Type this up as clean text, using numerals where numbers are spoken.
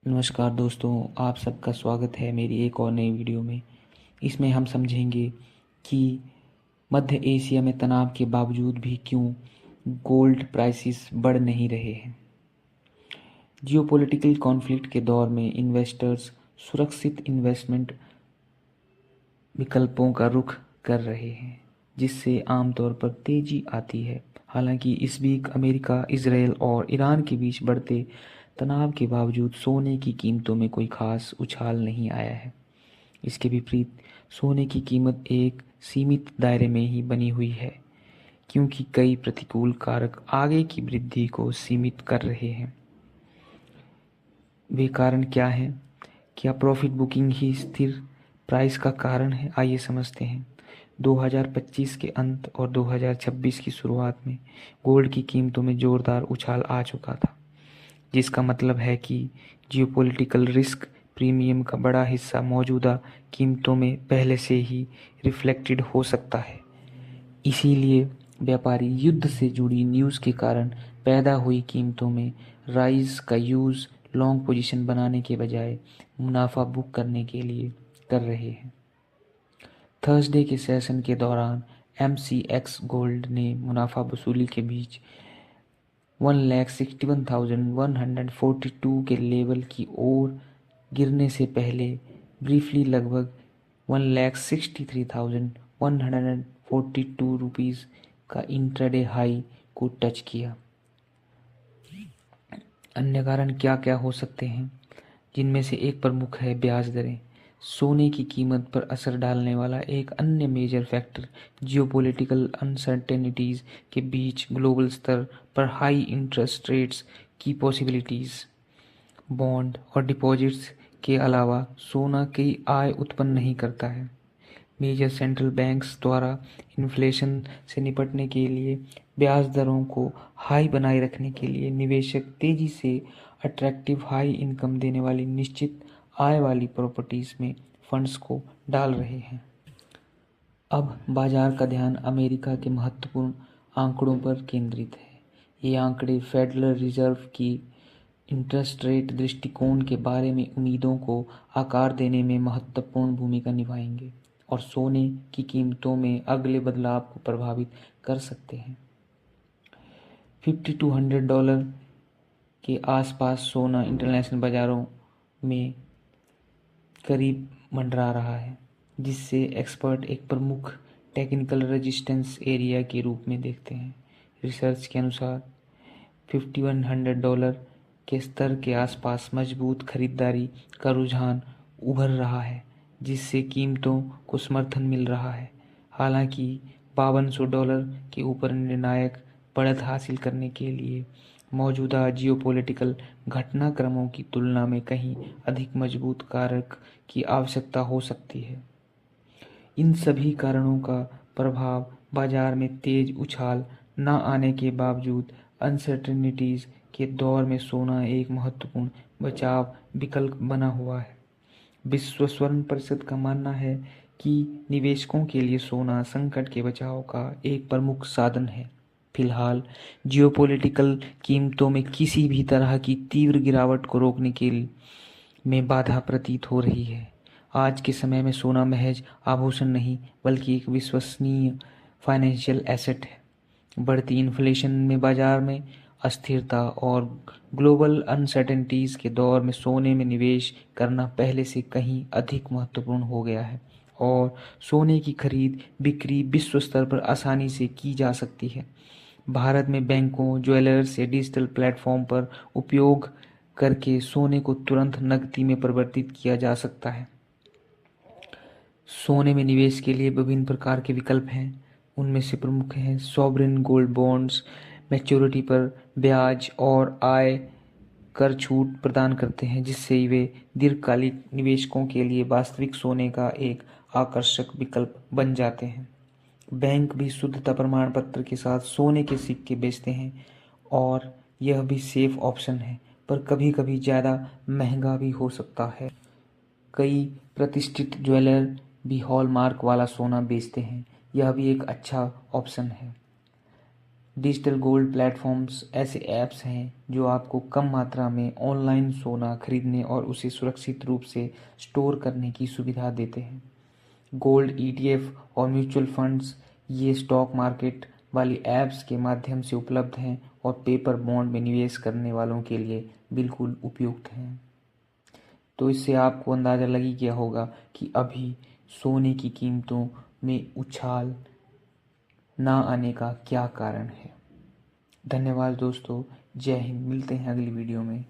नमस्कार दोस्तों, आप सबका स्वागत है मेरी एक और नई वीडियो में। इसमें हम समझेंगे कि मध्य एशिया में तनाव के बावजूद भी क्यों गोल्ड प्राइसेस बढ़ नहीं रहे हैं। जियोपॉलिटिकल कॉन्फ्लिक्ट के दौर में इन्वेस्टर्स सुरक्षित इन्वेस्टमेंट विकल्पों का रुख कर रहे हैं, जिससे आमतौर पर तेजी आती है। हालांकि इस वीक अमेरिका, इजरायल और ईरान के बीच बढ़ते तनाव के बावजूद सोने की कीमतों में कोई खास उछाल नहीं आया है। इसके विपरीत सोने की कीमत एक सीमित दायरे में ही बनी हुई है, क्योंकि कई प्रतिकूल कारक आगे की वृद्धि को सीमित कर रहे हैं। वे कारण क्या हैं? क्या प्रॉफिट बुकिंग ही स्थिर प्राइस का कारण है? आइए समझते हैं। 2025 के अंत और 2026 की शुरुआत में गोल्ड की कीमतों में जोरदार उछाल आ चुका था, जिसका मतलब है कि जियोपॉलिटिकल रिस्क प्रीमियम का बड़ा हिस्सा मौजूदा कीमतों में पहले से ही रिफ्लेक्टेड हो सकता है। इसीलिए व्यापारी युद्ध से जुड़ी न्यूज़ के कारण पैदा हुई कीमतों में राइज का यूज़ लॉन्ग पोजीशन बनाने के बजाय मुनाफा बुक करने के लिए कर रहे हैं। थर्सडे के सेशन के दौरान MCX गोल्ड ने मुनाफा वसूली के बीच 1,61,142 के लेवल की ओर गिरने से पहले ब्रीफली लगभग 1,63,142 रुपीज़ का इंट्राडे हाई को टच किया। अन्य कारण क्या क्या हो सकते हैं, जिनमें से एक प्रमुख है ब्याज दरें। सोने की कीमत पर असर डालने वाला एक अन्य मेजर फैक्टर जियोपॉलिटिकल अनसर्टेनिटीज़ के बीच ग्लोबल स्तर पर हाई इंटरेस्ट रेट्स की पॉसिबिलिटीज़। बॉन्ड और डिपॉजिट्स के अलावा सोना कई आय उत्पन्न नहीं करता है। मेजर सेंट्रल बैंक्स द्वारा इन्फ्लेशन से निपटने के लिए ब्याज दरों को हाई बनाए रखने के लिए निवेशक तेजी से अट्रैक्टिव हाई इनकम देने वाली निश्चित आय वाली प्रॉपर्टीज में फंड्स को डाल रहे हैं। अब बाजार का ध्यान अमेरिका के महत्वपूर्ण आंकड़ों पर केंद्रित है। ये आंकड़े फेडरल रिजर्व की इंटरेस्ट रेट दृष्टिकोण के बारे में उम्मीदों को आकार देने में महत्वपूर्ण भूमिका निभाएंगे और सोने की कीमतों में अगले बदलाव को प्रभावित कर सकते हैं। $5,200 के आसपास सोना इंटरनेशनल बाजारों में करीब मंडरा रहा है, जिससे एक्सपर्ट एक प्रमुख टेक्निकल रेजिस्टेंस एरिया के रूप में देखते हैं। रिसर्च के अनुसार $5,100 के स्तर के आसपास मजबूत खरीदारी का रुझान उभर रहा है, जिससे कीमतों को समर्थन मिल रहा है। हालांकि $5,200 के ऊपर निर्णायक बढ़त हासिल करने के लिए मौजूदा जियोपॉलिटिकल घटनाक्रमों की तुलना में कहीं अधिक मजबूत कारक की आवश्यकता हो सकती है। इन सभी कारणों का प्रभाव बाजार में तेज उछाल न आने के बावजूद अनसर्टेनिटीज के दौर में सोना एक महत्वपूर्ण बचाव विकल्प बना हुआ है। विश्व स्वर्ण परिषद का मानना है कि निवेशकों के लिए सोना संकट के बचाव का एक प्रमुख साधन है। फिलहाल जियोपॉलिटिकल कीमतों में किसी भी तरह की तीव्र गिरावट को रोकने के में बाधा प्रतीत हो रही है। आज के समय में सोना महज आभूषण नहीं, बल्कि एक विश्वसनीय फाइनेंशियल एसेट है। बढ़ती इन्फ्लेशन में बाजार में अस्थिरता और ग्लोबल अनसर्टेनिटीज के दौर में सोने में निवेश करना पहले से कहीं अधिक महत्वपूर्ण हो गया है और सोने की खरीद बिक्री विश्व स्तर पर आसानी से की जा सकती है। भारत में बैंकों, ज्वेलर्स या डिजिटल प्लेटफॉर्म पर उपयोग करके सोने को तुरंत नकदी में परिवर्तित किया जा सकता है। सोने में निवेश के लिए विभिन्न प्रकार के विकल्प हैं। उनमें से प्रमुख हैं सॉवरेन गोल्ड बॉन्ड्स, मैच्योरिटी पर ब्याज और आय कर छूट प्रदान करते हैं, जिससे वे दीर्घकालिक निवेशकों के लिए वास्तविक सोने का एक आकर्षक विकल्प बन जाते हैं। बैंक भी शुद्धता प्रमाण पत्र के साथ सोने के सिक्के बेचते हैं और यह भी सेफ ऑप्शन है, पर कभी कभी ज़्यादा महंगा भी हो सकता है। कई प्रतिष्ठित ज्वेलर भी हॉलमार्क वाला सोना बेचते हैं, यह भी एक अच्छा ऑप्शन है। डिजिटल गोल्ड प्लेटफॉर्म्स ऐसे ऐप्स हैं जो आपको कम मात्रा में ऑनलाइन सोना खरीदने और उसे सुरक्षित रूप से स्टोर करने की सुविधा देते हैं। गोल्ड ईटीएफ और म्यूचुअल फंड्स ये स्टॉक मार्केट वाली ऐप्स के माध्यम से उपलब्ध हैं और पेपर बॉन्ड में निवेश करने वालों के लिए बिल्कुल उपयुक्त हैं। तो इससे आपको अंदाज़ा लग ही गया होगा कि अभी सोने की कीमतों में उछाल ना आने का क्या कारण है। धन्यवाद दोस्तों। जय हिंद। मिलते हैं अगली वीडियो में।